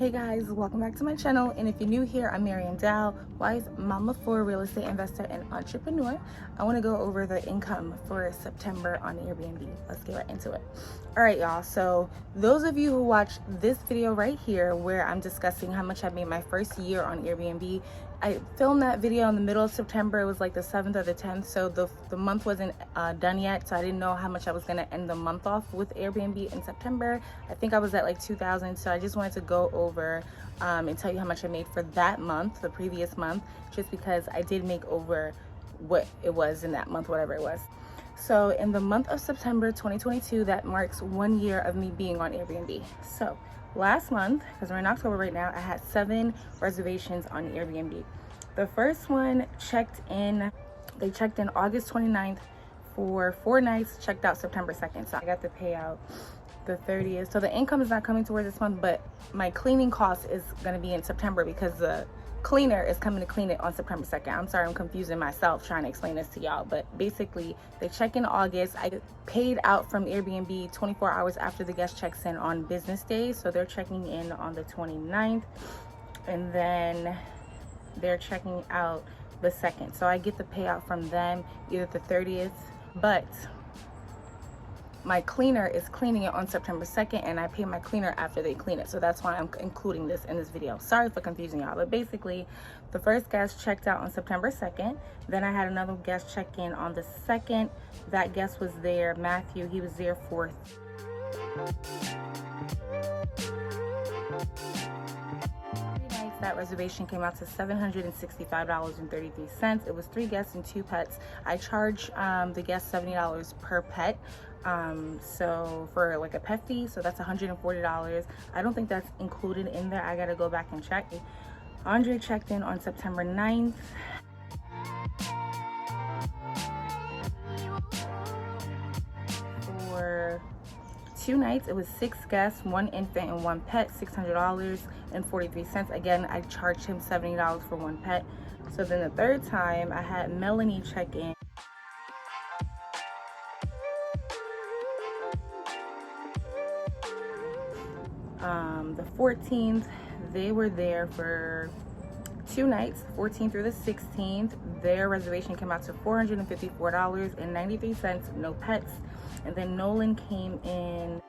Hey guys, welcome back to my channel, and if you're new here, I'm Marian Dow, wife, mama for real estate investor and entrepreneur. I want to go over the income for September on Airbnb. Let's get right into it. All right, y'all, so those of you who watched this video right here where I'm discussing how much I made my first year on Airbnb, I filmed that video in the middle of September. It was like the 7th or the 10th, so the month wasn't done yet, so I didn't know how much I was going to end the month off with Airbnb in September. I think I was at like 2,000, so I just wanted to go over and tell you how much I made for that month, the previous month, just because I did make over what it was in that month, whatever it was. So in the month of September 2022, that marks 1 year of me being on Airbnb. So last month, because we're in October right now, I had 7 reservations on Airbnb. The first one checked in, they checked in August 29th for 4 nights, checked out September 2nd. So I got the payout the 30th. So the income is not coming towards this month, but my cleaning cost is going to be in September because the cleaner is coming to clean it on September 2nd. I'm sorry, I'm confusing myself trying to explain this to y'all, but basically they check in August. I paid out from Airbnb 24 hours after the guest checks in on business days. So they're checking in on the 29th and then they're checking out the 2nd. So I get the payout from them either the 30th, but my cleaner is cleaning it on September 2nd and I pay my cleaner after they clean it. So that's why I'm including this in this video. Sorry for confusing y'all, but basically the first guest checked out on September 2nd. Then I had another guest check in on the 2nd. That guest was there, Matthew, he was there for that reservation came out to $765.33. It was 3 guests and 2 pets. I charge the guests $70 per pet. So for like a pet fee, so that's $140. I don't think that's included in there. I gotta go back and check. Andre checked in on September 9th. For 2 nights, it was 6 guests, 1 infant and 1 pet, $600.43. Again, I charged him $70 for 1 pet. So then the third time, I had Melanie check in. The 14th, they were there for 2 nights, 14th through the 16th. Their reservation came out to $454.93, no pets. And then Nolan came in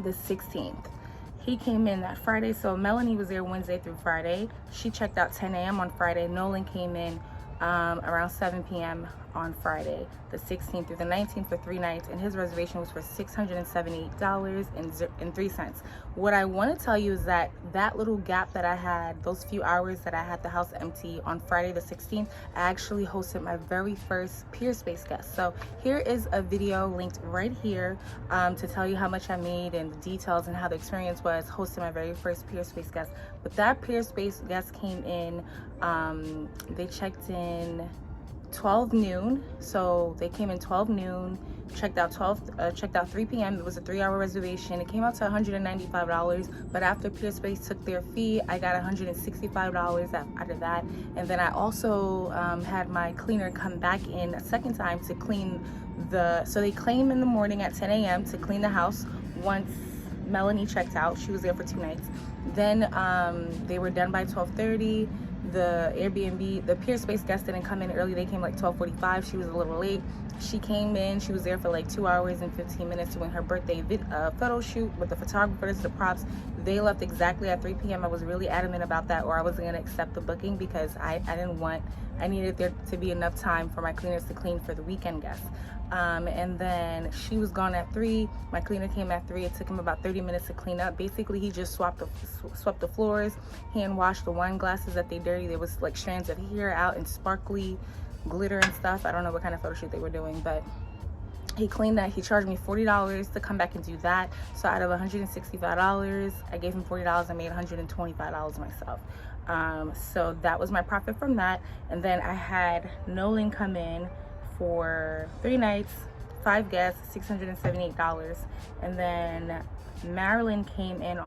the 16th. He came in that Friday. So Melanie was there Wednesday through Friday. She checked out 10 a.m. on Friday. Nolan came in around 7 p.m. on Friday, the 16th through the 19th for 3 nights, and his reservation was for $678.03. What I want to tell you is that that little gap that I had, those few hours that I had the house empty on Friday the 16th, I actually hosted my very first peer space guest. So here is a video linked right here to tell you how much I made and the details and how the experience was hosting my very first peer space guest. But that peer space guest came in, they checked in 12 noon, so they came in 12 noon, checked out 3 p.m. It was a 3-hour reservation. It came out to $195, but after Peerspace took their fee, I got $165 out of that. And then I also had my cleaner come back in a second time to clean so they came in the morning at 10 a.m. to clean the house. Once Melanie checked out, she was there for 2 nights. Then they were done by 12:30. The Airbnb, the peer space guest didn't come in early. They came like 12:45. She was a little late. She came in, she was there for like 2 hours and 15 minutes doing her birthday photo shoot with the photographers, the props. They left exactly at 3 p.m. I was really adamant about that, or I wasn't gonna accept the booking because I needed there to be enough time for my cleaners to clean for the weekend guests. And then she was gone at 3. My cleaner came at 3. It took him about 30 minutes to clean up. Basically, he just swept the floors, hand washed the wine glasses that they dirty. There was like strands of hair out and sparkly glitter and stuff. I don't know what kind of photo shoot they were doing, but he cleaned that. He charged me $40 to come back and do that. So out of $165, I gave him $40. I made $125 myself. So that was my profit from that. And then I had Nolan come in for 3 nights, 5 guests, $678. And then Marilyn came in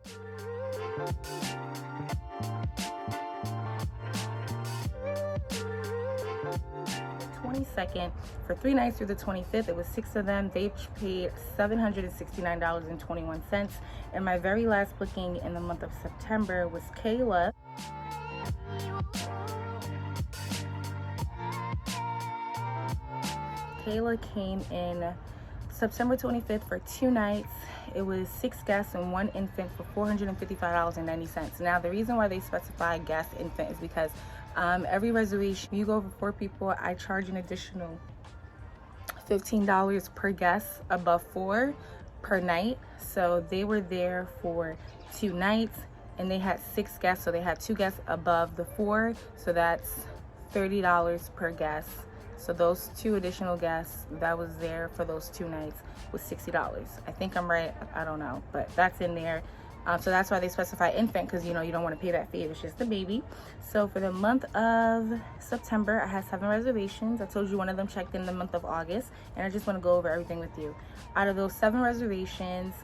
22nd. For 3 nights through the 25th, it was 6 of them. They paid $769.21. And my very last booking in the month of September was Kayla. Kayla came in September 25th for 2 nights. It was 6 guests and 1 infant for $455.90. Now, the reason why they specify guest infant is because every reservation, you go over 4 people, I charge an additional $15 per guest above 4 per night. So they were there for 2 nights and they had 6 guests, so they had 2 guests above the 4, so that's $30 per guest. So those 2 additional guests that was there for those 2 nights was $60. I think I'm right, I don't know, but that's in there. So that's why they specify infant, because you know you don't want to pay that fee if it's just a baby. So for the month of September, I had 7 reservations. I told you one of them checked in the month of August, and I just want to go over everything with you. Out of those 7 reservations,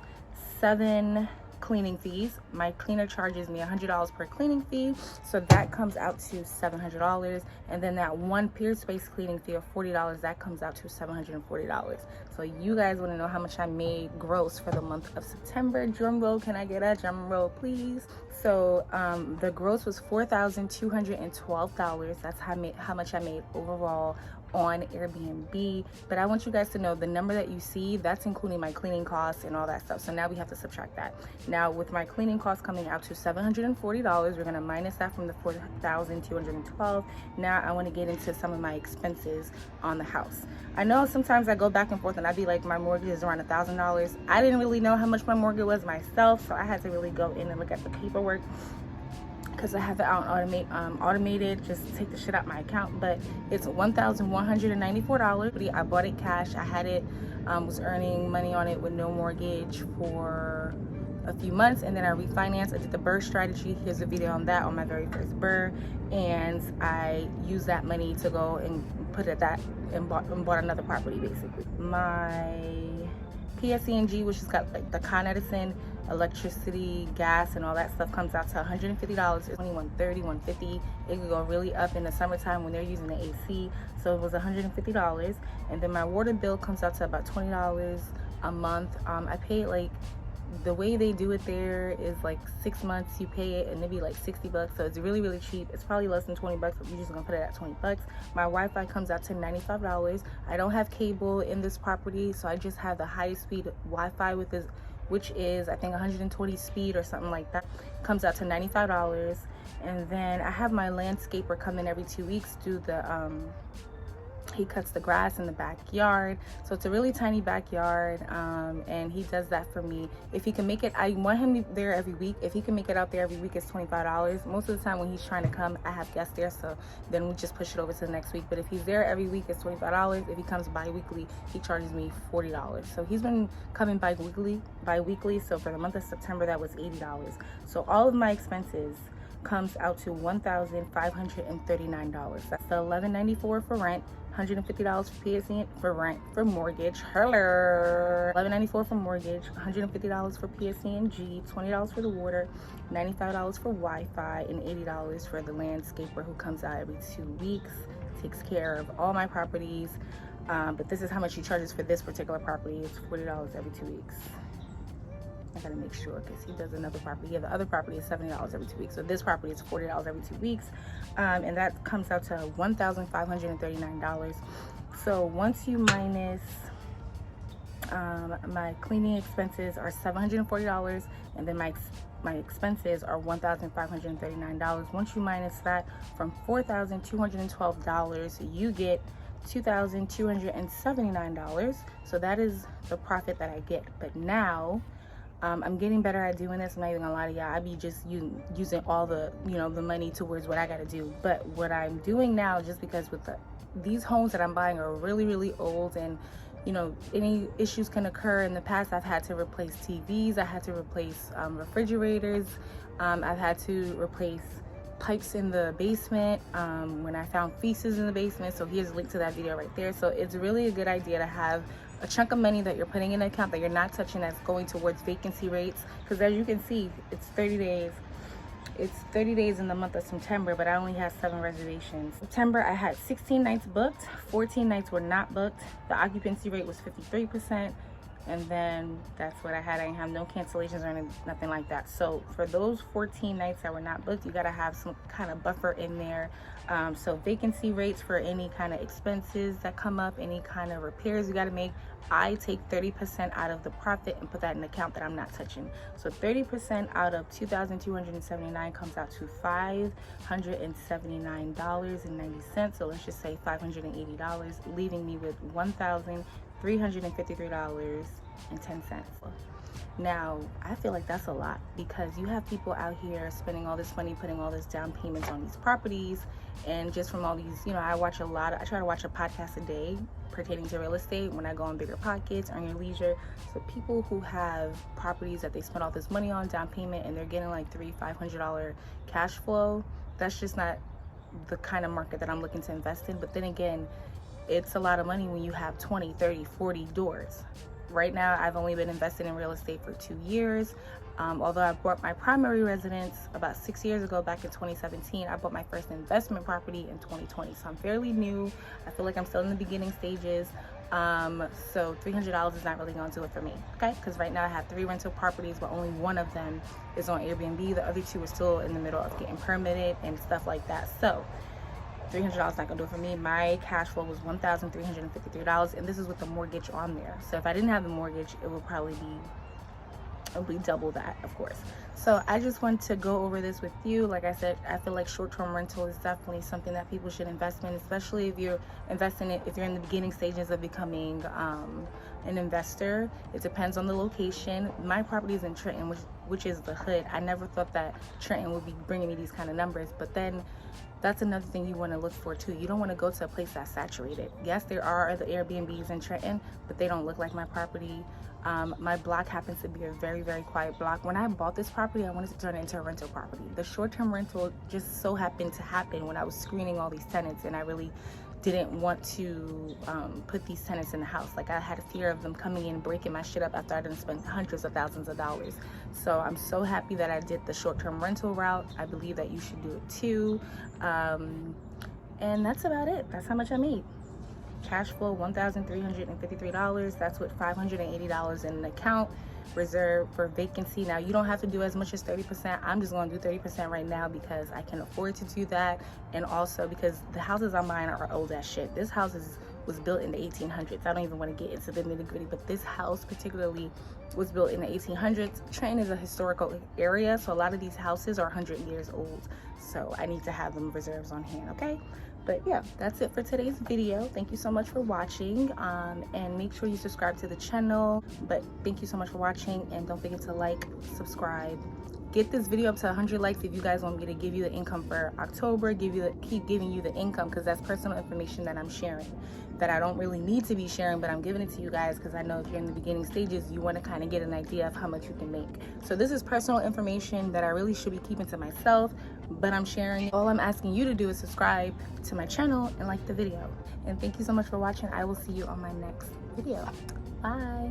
7 cleaning fees. My cleaner charges me $100 per cleaning fee, so that comes out to $700. And then that 1 peer space cleaning fee of $40, that comes out to $740. So you guys want to know how much I made gross for the month of September? Drum roll, can I get a drum roll, please? So the gross was $4,212. That's how much I made overall on Airbnb. But I want you guys to know the number that you see, that's including my cleaning costs and all that stuff. So now we have to subtract that. Now with my cleaning costs coming out to $740, we're gonna minus that from the $4,212. Now I want to get into some of my expenses on the house. I know sometimes I go back and forth and I'd be like, my mortgage is around $1,000. I didn't really know how much my mortgage was myself, so I had to really go in and look at the paperwork, because I have it out automated, just take the shit out my account. But it's $1,194. I bought it cash. I had it, was earning money on it with no mortgage for a few months, and then I refinanced. I did the BRRRR strategy. Here's a video on that on my very first BRRRR, and I used that money to go and put it that and bought another property basically. My PSE&G, which has got like the Con Edison, electricity, gas, and all that stuff, comes out to $150. It's only $130, $150. It could go really up in the summertime when they're using the AC. So it was $150. And then my water bill comes out to about $20 a month. I pay like, the way they do it there is like 6 months you pay it and it'd be like $60. So it's really, really cheap. It's probably less than $20, but you're just gonna put it at $20. My Wi-Fi comes out to $95. I don't have cable in this property, so I just have the highest speed Wi-Fi with this, which is I think 120 speed or something like that. Comes out to $95. And then I have my landscaper come in every 2 weeks, do the he cuts the grass in the backyard. So it's a really tiny backyard, and he does that for me. If he can make it, I want him there every week. If he can make it out there every week, it's $25. Most of the time when he's trying to come, I have guests there, so then we just push it over to the next week. But if he's there every week, it's $25. If he comes bi-weekly, he charges me $40. So he's been coming bi-weekly. So for the month of September, that was $80. So all of my expenses comes out to $1,539. That's the $1,194 for rent, $150 for PSE for rent, for mortgage. Hello. $1,194 for mortgage, $150 for PSE&G, $20 for the water, $95 for Wi-Fi, and $80 for the landscaper who comes out every 2 weeks, takes care of all my properties. But this is how much he charges for this particular property. It's $40 every 2 weeks. I gotta make sure, because he does another property. Yeah, the other property is $70 every 2 weeks. So this property is $40 every 2 weeks. And that comes out to $1,539. So once you minus my cleaning expenses are $740, and then my expenses are $1,539. Once you minus that from $4,212, you get $2,279. So that is the profit that I get. But now I'm getting better at doing this. I'm not even gonna lie to y'all. I be just using all the, the money towards what I gotta do. But what I'm doing now, just because with these homes that I'm buying are really, really old, and any issues can occur. In the past, I've had to replace TVs. I had to replace refrigerators. I've had to replace pipes in the basement when I found feces in the basement. So here's a link to that video right there. So it's really a good idea to have a chunk of money that you're putting in an account that you're not touching, that's going towards vacancy rates, because as you can see, it's 30 days It's 30 days in the month of September, but I only had 7 reservations. September, I had 16 nights booked, 14 nights were not booked. The occupancy rate was 53%. And then that's what I had. I didn't have no cancellations or nothing like that. So for those 14 nights that were not booked, you got to have some kind of buffer in there. So vacancy rates for any kind of expenses that come up, any kind of repairs you got to make. I take 30% out of the profit and put that in an account that I'm not touching. So 30% out of $2,279 comes out to $579.90. So let's just say $580, leaving me with $1,353.10. Now, I feel like that's a lot because you have people out here spending all this money, putting all this down payments on these properties, and just from all these, you know, I try to watch a podcast a day pertaining to real estate when I go on Bigger Pockets, Earn Your Leisure. So people who have properties that they spend all this money on, down payment, and they're getting like $300-$500 cash flow, that's just not the kind of market that I'm looking to invest in. But then again, it's a lot of money when you have 20, 30, 40 doors. Right now, I've only been invested in real estate for 2 years. Although I bought my primary residence about 6 years ago, back in 2017, I bought my first investment property in 2020. So I'm fairly new. I feel like I'm still in the beginning stages. So $300 is not really going to do it for me, okay? Because right now I have 3 rental properties, but only one of them is on Airbnb. The other 2 are still in the middle of getting permitted and stuff like that. So $300 not gonna do it for me. My cash flow was $1,353, and this is with the mortgage on there. So if I didn't have the mortgage, it would probably be double that, of course. So I just want to go over this with you. Like I said, I feel like short-term rental is definitely something that people should invest in, especially if you're investing it, if you're in the beginning stages of becoming an investor. It depends on the location. My property is in Trenton, which is the hood. I never thought that Trenton would be bringing me these kind of numbers, but then that's another thing you want to look for too. You don't want to go to a place that's saturated. Yes, there are other Airbnbs in Trenton, but they don't look like my property. My block happens to be a very, very quiet block. When I bought this property, I wanted to turn it into a rental property. The short-term rental just so happened to happen when I was screening all these tenants, and I really didn't want to put these tenants in the house. Like, I had a fear of them coming in and breaking my shit up after I didn't spend hundreds of thousands of dollars. So I'm so happy that I did the short-term rental route. I believe that you should do it too. And that's about it. That's how much I made. Cash flow $1,353. That's with $580 in an account reserved for vacancy. Now, you don't have to do as much as 30%. I'm just going to do 30% right now because I can afford to do that, and also because the houses I'm buying are old as shit. This house was built in the 1800s. I don't even want to get into the nitty-gritty, but this house particularly was built in the 1800s. Trenton is a historical area, so a lot of these houses are 100 years old. So I need to have them reserves on hand, okay? But yeah, that's it for today's video. Thank you so much for watching, and make sure you subscribe to the channel. But thank you so much for watching, and don't forget to like, subscribe, get this video up to 100 likes if you guys want me to give you the income for October, keep giving you the income, because that's personal information that I'm sharing that I don't really need to be sharing, but I'm giving it to you guys because I know if you're in the beginning stages, you want to kind of get an idea of how much you can make. So this is personal information that I really should be keeping to myself, but I'm sharing. All I'm asking you to do is subscribe to my channel and like the video. And thank you so much for watching. I will see you on my next video. Bye.